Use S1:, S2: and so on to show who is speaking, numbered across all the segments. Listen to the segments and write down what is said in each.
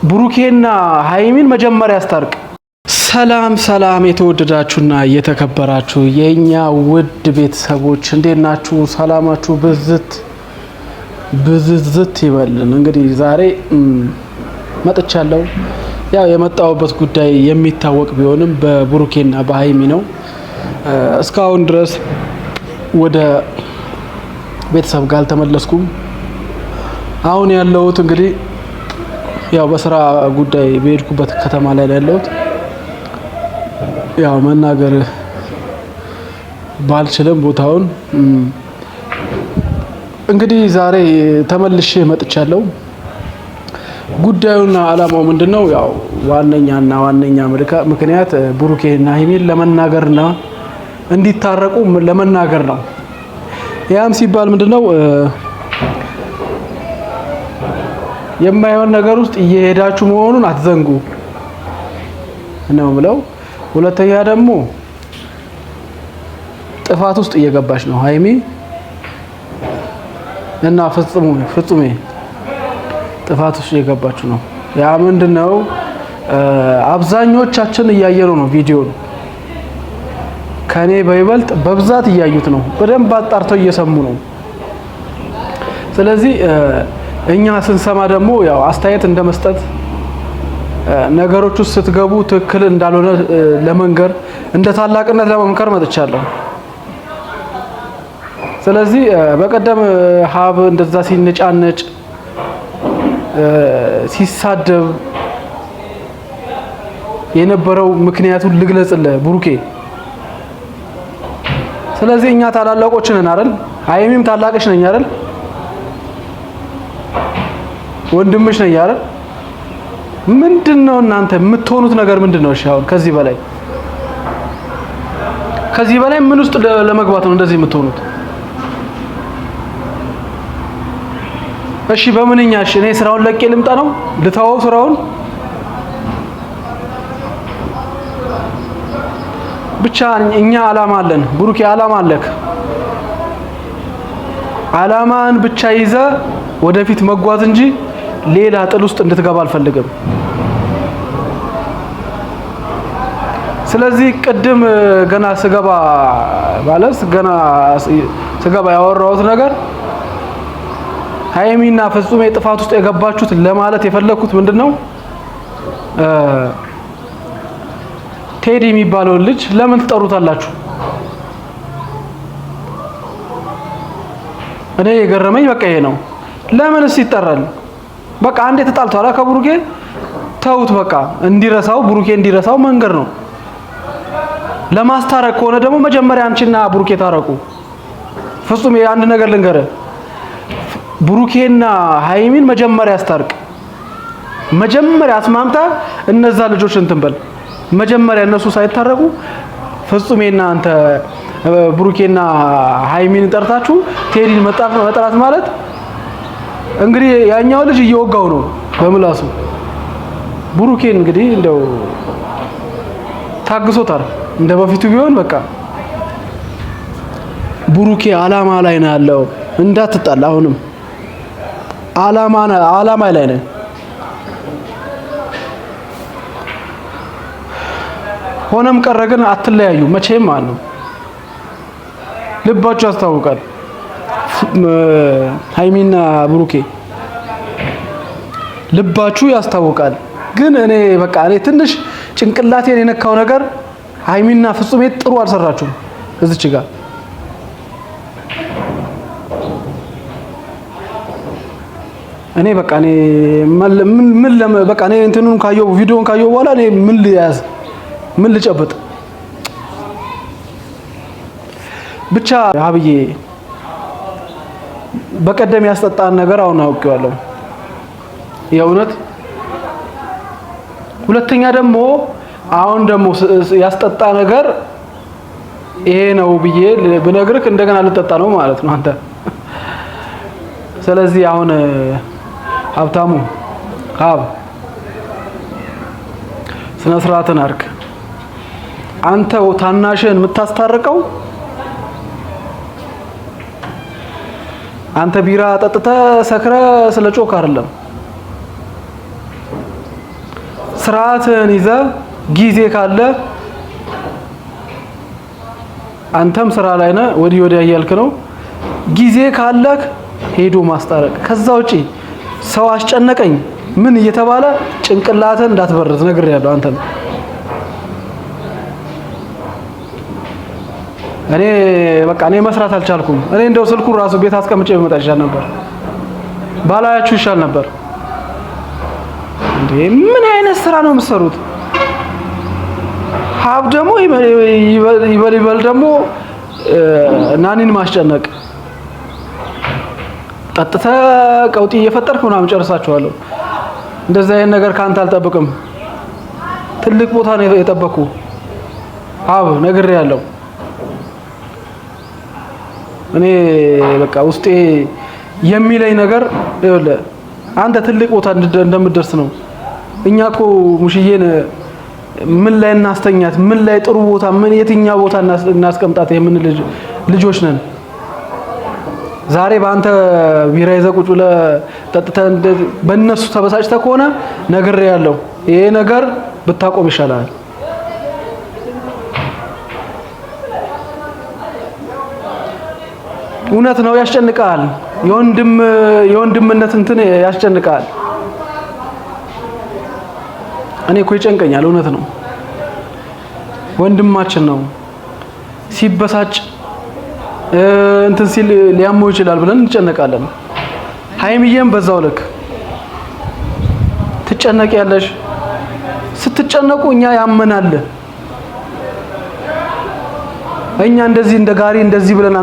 S1: ብሩኬና ሃይሚን መጀመሪያ ያስታርቅ። ሰላም የተወደዳችሁና የተከበራችሁ የኛ ውድ ቤተሰቦች እንዴት ናችሁ? ሰላማችሁ ብዝት ይበልን። እንግዲህ ዛሬ መጥቻለሁ። ያው የመጣሁበት ጉዳይ የሚታወቅ ቢሆንም በብሩኬና በሃይሚ ነው። እስካሁን ድረስ ወደ ቤተሰብ ጋር አልተመለስኩም። አሁን ያለሁት እንግዲህ ያው በስራ ጉዳይ በሄድኩበት ከተማ ላይ ያለሁት ያው መናገር ባልችልም ቦታውን እንግዲህ ዛሬ ተመልሼ መጥቻለሁ። ጉዳዩና አላማው ምንድነው? ያው ዋነኛ ምክንያት ብሩኬና ሃይሚን ለመናገርና እንዲታረቁ ለመናገር ነው። ያም ሲባል ምንድነው የማይሆን ነገር ውስጥ እየሄዳችሁ መሆኑን አትዘንጉ ነው ብለው፣ ሁለተኛ ደግሞ ጥፋት ውስጥ እየገባች ነው ሃይሚ እና ፍጹሜ ጥፋት ውስጥ እየገባችሁ ነው። ያ ምንድነው አብዛኞቻችን እያየነው ነው ቪዲዮ ከኔ በይበልጥ በብዛት እያዩት ነው። በደንብ አጣርተው እየሰሙ ነው። ስለዚህ እኛ ስንሰማ ደግሞ ያው አስተያየት እንደመስጠት ነገሮች ውስጥ ስትገቡ ትክክል እንዳልሆነ ለመንገር እንደ ታላቅነት ለመምከር መጥቻለሁ። ስለዚህ በቀደም ሀብ እንደዛ ሲነጫነጭ ሲሳደብ የነበረው ምክንያቱን ልግለጽልህ ብሩኬ። ስለዚህ እኛ ታላላቆች ነን አይደል? ሃይሚም ታላቅሽ ነኝ አይደል? ወንድምሽ ነኝ አይደል? ምንድነው እናንተ የምትሆኑት ነገር ምንድነው? እሺ አሁን ከዚህ በላይ ምን ውስጥ ለመግባት ነው እንደዚህ የምትሆኑት? እሺ በምንኛ? እሺ እኔ ስራውን ለቄ ልምጣ ነው? ልተወው ስራውን? ብቻ እኛ አላማ አለን። ብሩኬ አላማ አለክ። አላማን ብቻ ይዘ ወደፊት መጓዝ እንጂ ሌላ ጥል ውስጥ እንድትገባ አልፈልግም። ስለዚህ ቅድም ገና ስገባ ያወራሁት ነገር ሃይሚና ፍጹሜ ጥፋት ውስጥ የገባችሁት ለማለት የፈለኩት ምንድነው ቴዲ የሚባለው ልጅ ለምን ትጠሩታላችሁ? እኔ የገረመኝ በቃ ይሄ ነው። ለምንስ ይጠራል? በቃ አንዴ ተጣልቷል ከብሩኬ ተውት። በቃ እንዲረሳው ብሩኬ እንዲረሳው መንገር ነው። ለማስታረቅ ከሆነ ደግሞ መጀመሪያ አንቺና ብሩኬ ታረቁ። ፍጹም አንድ ነገር ልንገር፣ ብሩኬና ሃይሚን መጀመሪያ አስታርቅ። መጀመሪያ አስማምታ እነዛ ልጆች እንትን በል። መጀመሪያ እነሱ ሳይታረቁ ፍጹሜና አንተ ብሩኬና ሃይሚን ጠርታችሁ ቴዲን መጥራት ማለት እንግዲህ ያኛው ልጅ እየወጋው ነው በምላሱ። ብሩኬን እንግዲህ እንደው ታግሶታል እንደ በፊቱ ቢሆን በቃ ብሩኬ አላማ ላይ ነው ያለው። እንዳትጣላ አሁንም አላማ ላይ ነው። ሆነም ቀረ ግን አትለያዩ መቼም ማለት ነው። ልባችሁ ያስታውቃል። ሃይሚና ብሩኬ ልባችሁ ያስታውቃል። ግን እኔ ትንሽ ጭንቅላቴን የነካው ነገር ሃይሚና ፍጹሜ ጥሩ አልሰራችሁም እዚች ጋር። እኔ እንትኑን ካየው ቪዲዮን ካየው በኋላ እኔ ምን ልያዝ ምን ልጨብጥ? ብቻ አብዬ በቀደም ያስጠጣን ነገር አሁን አውቄዋለሁ የእውነት። ሁለተኛ ደግሞ አሁን ደግሞ ያስጠጣ ነገር ይሄ ነው ብዬ ብነግርህ እንደገና ልጠጣ ነው ማለት ነው አንተ። ስለዚህ አሁን ሀብታሙ ስነ ስርዓትን አድርግ። አንተ ታናሽን የምታስታርቀው አንተ ቢራ ጠጥተ ሰክረ ስለጮክ አይደለም። ስርዓትን ይዘህ ጊዜ ካለ አንተም ስራ ላይ ነህ፣ ወዲህ ወዲያ እያልክ ነው። ጊዜ ካለክ ሄዶ ማስታረቅ። ከዛ ውጪ ሰው አስጨነቀኝ ምን እየተባለ ጭንቅላትን እንዳትበርዝ ነግሬያለሁ። አንተም እኔ በቃ እኔ መስራት አልቻልኩም። እኔ እንደው ስልኩን ራሱ ቤት አስቀምጬ ብመጣ ይሻል ነበር፣ ባላያችሁ ይሻል ነበር። እንዴ ምን አይነት ስራ ነው የምትሰሩት? ሀብ ደግሞ ይበል ደግሞ ናኒን ማስጨነቅ፣ ጠጥተ ቀውጢ እየፈጠርክ ምናምን ጨርሳችኋለሁ። እንደዛ አይነት ነገር ካንተ አልጠብቅም። ትልቅ ቦታ ነው የጠበቅኩ። ሀብ ነግሬያለሁ። እኔ በቃ ውስጤ የሚለኝ ነገር ይኸውልህ አንተ ትልቅ ቦታ እንደምትደርስ ነው። እኛ እኮ ሙሽዬን ምን ላይ እናስተኛት፣ ምን ላይ ጥሩ ቦታ፣ ምን የትኛው ቦታ እናስቀምጣት የምን ልጆች ነን። ዛሬ በአንተ ቢራ ይዘህ ቁጭ ብለህ ጠጥተህ በእነሱ ተበሳጭተህ ከሆነ ነግሬያለሁ። ይሄ ነገር ብታቆም ይሻላል። እውነት ነው፣ ያስጨንቃል። የወንድምነት እንትን ያስጨንቃል። እኔ እኮ ይጨንቀኛል። እውነት ነው፣ ወንድማችን ነው። ሲበሳጭ እንትን ሲል ሊያመው ይችላል ብለን እንጨነቃለን። ሀይሚዬም በዛው ልክ ትጨነቂያለሽ። ስትጨነቁ እኛ ያመናል። እኛ እንደዚህ እንደ ጋሪ እንደዚህ ብለን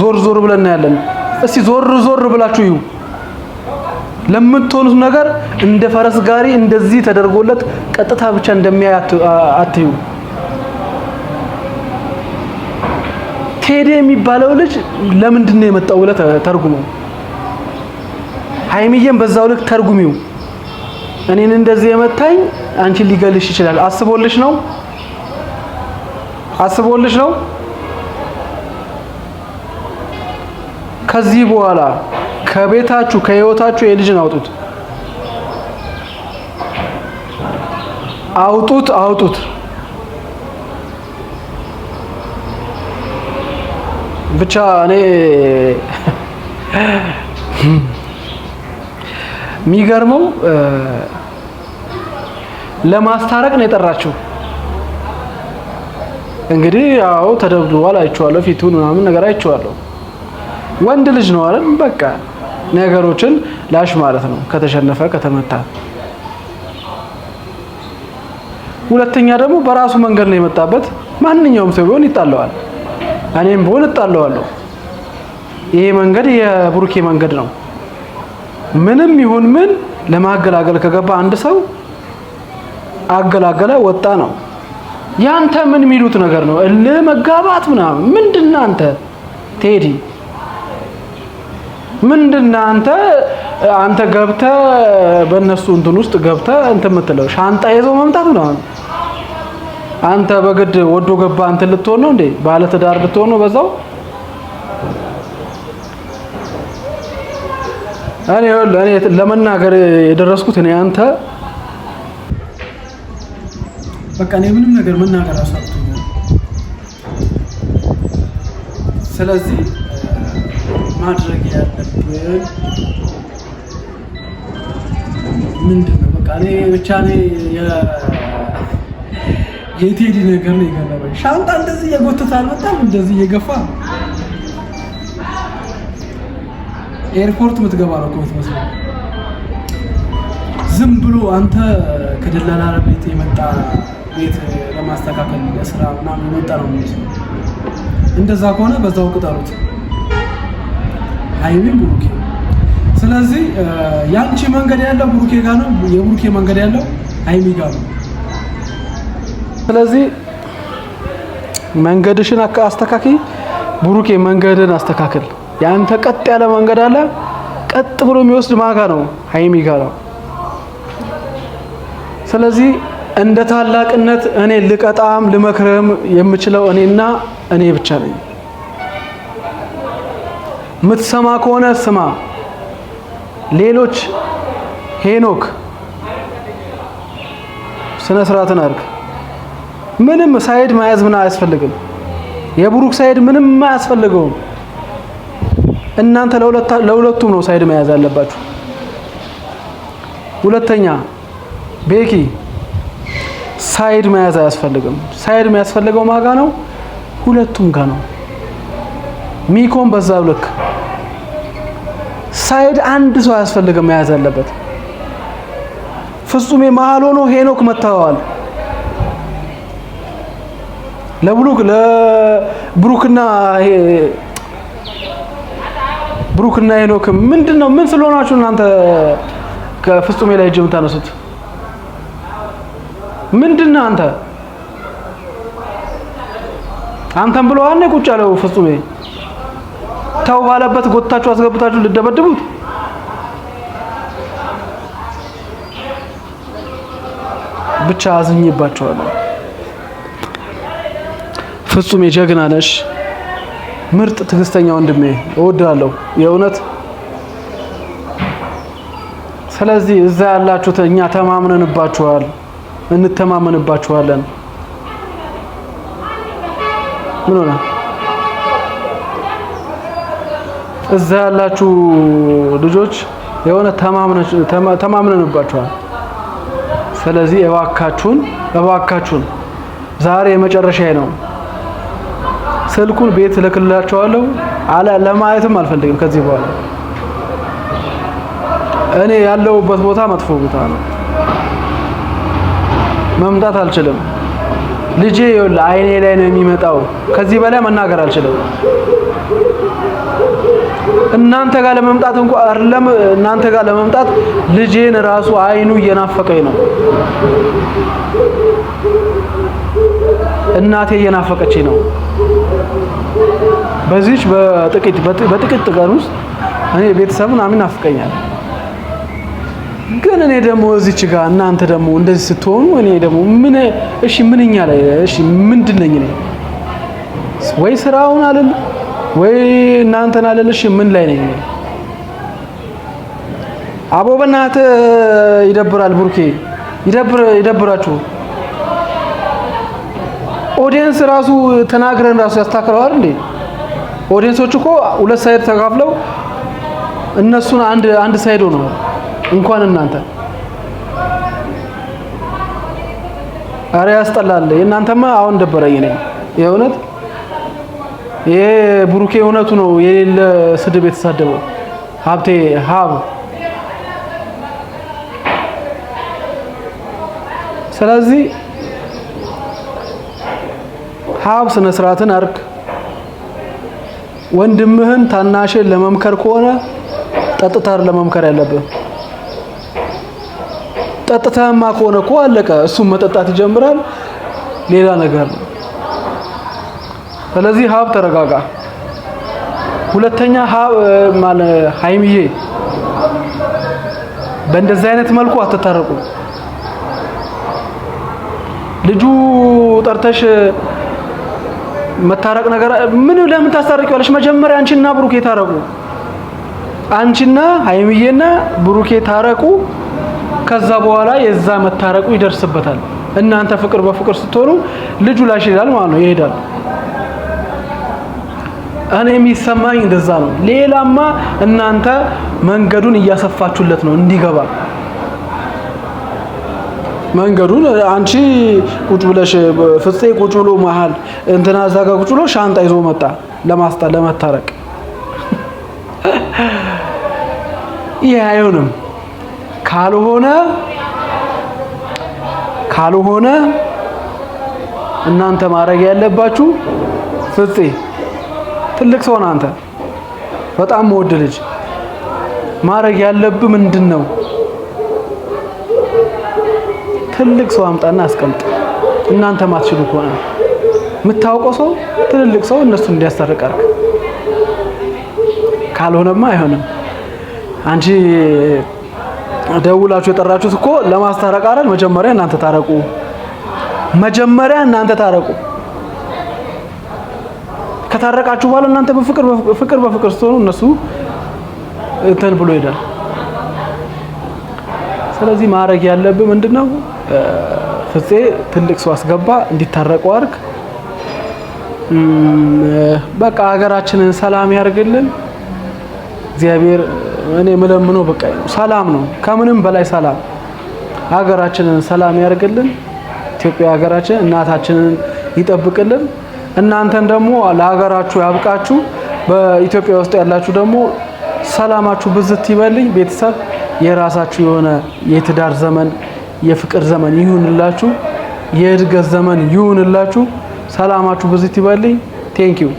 S1: ዞር ዞር ብለን እናያለን። እስቲ ዞር ዞር ብላችሁ እዩ። ለምትሆኑት ነገር እንደ ፈረስ ጋሪ እንደዚህ ተደርጎለት ቀጥታ ብቻ እንደሚያይ አትዩ። ቴዲ የሚባለው ልጅ ለምንድን ነው የመጣው ብለህ ተርጉመው። ሀይሚዬም በዛው ልክ ተርጉሚው። እኔን እንደዚህ የመታኝ አንቺን ሊገልሽ ይችላል። አስቦልሽ ነው ከዚህ በኋላ ከቤታችሁ ከህይወታችሁ የልጅን አውጡት። ብቻ እኔ የሚገርመው ለማስታረቅ ነው የጠራችሁ። እንግዲህ ያው ተደብድቧል፣ አይቼዋለሁ። ፊቱን ምናምን ነገር አይቼዋለሁ። ወንድ ልጅ ነው አይደል? በቃ ነገሮችን ላሽ ማለት ነው ከተሸነፈ ከተመታ። ሁለተኛ ደግሞ በራሱ መንገድ ነው የመጣበት። ማንኛውም ሰው ቢሆን ይጣለዋል። እኔም ቢሆን እጣለዋለሁ። ይሄ መንገድ የብሩኬ መንገድ ነው። ምንም ይሁን ምን ለማገላገል ከገባ አንድ ሰው አገላገለ ወጣ ነው። ያንተ ምን የሚሉት ነገር ነው? እልህ መጋባት ምናምን ምንድነው? አንተ ቴዲ ምንድነው? አንተ ገብተህ በእነሱ እንትን ውስጥ ገብተህ እንትን የምትለው ሻንጣ ይዞ መምጣት ነው። አንተ በግድ ወዶ ገባ እንትን ልትሆን ነው እንዴ? ባለ ትዳር ልትሆን ነው በዛው? እኔ ለመናገር የደረስኩት እኔ አንተ በቃ እኔ ምንም ነገር መናገር አሳጥቶኛል። ስለዚህ ማድረግ ያለብን ምንድነው? በቃ እኔ ብቻ የቴዲ ነገር ነው የገረመኝ። ሻንጣ እንደዚህ እየጎተተ አልመጣም፣ እንደዚህ እየገፋ ኤርፖርት የምትገባ ነው እኮ የምትመስለው። ዝም ብሎ አንተ ከደላላ ቤት የመጣ ቤት ለማስተካከል ለስራ ምናምን የመጣ ነው የሚመስለው። እንደዛ ከሆነ በዛው ቅጠሩት ሀይሚን ብሩኬ። ስለዚህ ያንቺ መንገድ ያለው ብሩኬ ጋር ነው፣ የብሩኬ መንገድ ያለው ሀይሚ ጋር ነው። ስለዚህ መንገድሽን አስተካክይ፣ ብሩኬ መንገድን አስተካክል። ያንተ ቀጥ ያለ መንገድ አለ፣ ቀጥ ብሎ የሚወስድ ማጋ ነው ሀይሚ ጋር ነው። ስለዚህ እንደ ታላቅነት እኔ ልቀጣም ልመክርም የምችለው እኔና እኔ ብቻ ነኝ። ምትሰማ ከሆነ ስማ። ሌሎች ሄኖክ ስነ ስርዓትን አድርግ። ምንም ሳይድ መያዝ ምን አያስፈልግም። የብሩክ ሳይድ ምንም አያስፈልገውም። እናንተ ለሁለቱም ነው ሳይድ መያዝ አለባችሁ። ሁለተኛ ቤኪ ሳይድ መያዝ አያስፈልግም። ሳይድ የሚያስፈልገው ማጋ ነው? ሁለቱም ጋር ነው። ሚኮን በዛው ልክ ሳይድ አንድ ሰው አያስፈልግም መያዝ አለበት። ፍጹሜ መሀል ሆኖ ሄኖክ መታዋል። ለብሩክና ሄኖክ ምንድነው? ምን ስለሆናችሁ እናንተ ከፍጹሜ ላይ እጅ የምታነሱት ምንድነው? አንተም ብለዋል ነው ቁጭ ያለው ፍጹሜ ተው ባለበት ጎታችሁ አስገብታችሁ ልደበድቡት። ብቻ አዝኝባችኋለሁ። ፍጹሜ ጀግና ነሽ፣ ምርጥ ትዕግስተኛ ወንድሜ እወዳለሁ የእውነት። ስለዚህ እዛ ያላችሁት እኛ ተማምነንባችኋል፣ እንተማመንባችኋለን። ምን ሆነ? እዛ ያላችሁ ልጆች የሆነ ተማምነንባችኋል። ስለዚህ እባካችሁን ዛሬ የመጨረሻዬ ነው። ስልኩን ቤት ልክላችኋለሁ። ለማየትም አልፈልግም ከዚህ በኋላ። እኔ ያለሁበት ቦታ መጥፎ ቦታ ነው፣ መምጣት አልችልም። ልጄ ይኸውልህ አይኔ ላይ ነው የሚመጣው። ከዚህ በላይ መናገር አልችልም። እናንተ ጋር ለመምጣት እንኳን አይደለም፣ እናንተ ጋር ለመምጣት ልጄን ራሱ አይኑ እየናፈቀኝ ነው። እናቴ እየናፈቀችኝ ነው። በዚህች በጥቂት ቀን ውስጥ እኔ ቤተሰብ ምናምን ናፍቀኛል። ግን እኔ ደግሞ እዚች ጋር እናንተ ደግሞ እንደዚህ ስትሆኑ እኔ ደግሞ ምንኛ ላይ ምንድነኝ እኔ? ወይ ስራውን አይደል ወይ እናንተን አይደልሽ ምን ላይ ነኝ? አቦ በእናትህ ይደብራል። ብሩኬ ይደብራችሁ። ኦዲየንስ ራሱ ተናግረን ራሱ ያስተካክለዋል እንዴ? ኦዲየንሶች እኮ ሁለት ሳይድ ተካፍለው እነሱን አንድ ሳይድ ሆነው እንኳን እናንተ። አረ ያስጠላል። የእናንተማ አሁን ደበረኝ ነኝ የእውነት። ይሄ ብሩኬ እውነቱ ነው የሌለ ስድብ የተሳደበው ሀብቴ ሀብ። ስለዚህ ሀብ ስነ ስርዓትን አርግ። ወንድምህን ታናሽን ለመምከር ከሆነ ጠጥታር ለመምከር ያለብህ። ጠጥታማ ከሆነ እኮ አለቀ። እሱም መጠጣት ይጀምራል፣ ሌላ ነገር ነው። ስለዚህ ሀብ ተረጋጋ። ሁለተኛ ሃይሚዬ በእንደዚህ አይነት መልኩ አትታረቁ። ልጁ ጠርተሽ መታረቅ ነገር ምን ለምን ታስታርቂዋለሽ? መጀመሪያ አንቺና ብሩኬ ታረቁ። አንቺና ሃይሚዬና ብሩኬ ታረቁ። ከዛ በኋላ የዛ መታረቁ ይደርስበታል። እናንተ ፍቅር በፍቅር ስትሆኑ ልጁ ላሽ ይላል ማለት ነው፣ ይሄዳል። እኔ የሚሰማኝ እንደዛ ነው። ሌላማ እናንተ መንገዱን እያሰፋችሁለት ነው እንዲገባ። መንገዱን አንቺ ቁጭ ብለሽ ፍፄ ቁጭ ብሎ መሃል እንትና እዛ ጋር ቁጭ ብሎ ሻንጣ ይዞ መጣ ለመታረቅ። ይሄ አይሆንም። ካልሆነ እናንተ ማድረግ ያለባችሁ ፍፄ ትልቅ ሰው ነህ አንተ፣ በጣም ወድ ልጅ ማድረግ ያለብህ ምንድነው? ትልቅ ሰው አምጣና አስቀምጥ። እናንተ ማትችሉ ከሆነ የምታውቀው ሰው ትልልቅ ሰው እነሱን እንዲያስታርቅ አድርግ። ካልሆነማ አይሆንም። አንቺ ደውላችሁ የጠራችሁት እኮ ለማስታረቅ አይደል? መጀመሪያ እናንተ ታረቁ። ከታረቃችሁ በኋላ እናንተ በፍቅር ስትሆኑ እነሱ እንትን ብሎ ይሄዳል። ስለዚህ ማድረግ ያለብህ ምንድነው? ፍፄ ትልቅ ሰው አስገባ እንዲታረቁ አድርግ። በቃ ሀገራችንን ሰላም ያርግልን እግዚአብሔር። እኔ ምለምነው በቃ ሰላም ነው፣ ከምንም በላይ ሰላም። ሀገራችንን ሰላም ያርግልን። ኢትዮጵያ ሀገራችን እናታችንን ይጠብቅልን። እናንተን ደግሞ ለሀገራችሁ ያብቃችሁ። በኢትዮጵያ ውስጥ ያላችሁ ደግሞ ሰላማችሁ ብዝት ይበልኝ። ቤተሰብ የራሳችሁ የሆነ የትዳር ዘመን የፍቅር ዘመን ይሁንላችሁ፣ የእድገት ዘመን ይሁንላችሁ። ሰላማችሁ ብዝት ይበልኝ። ቴንኪው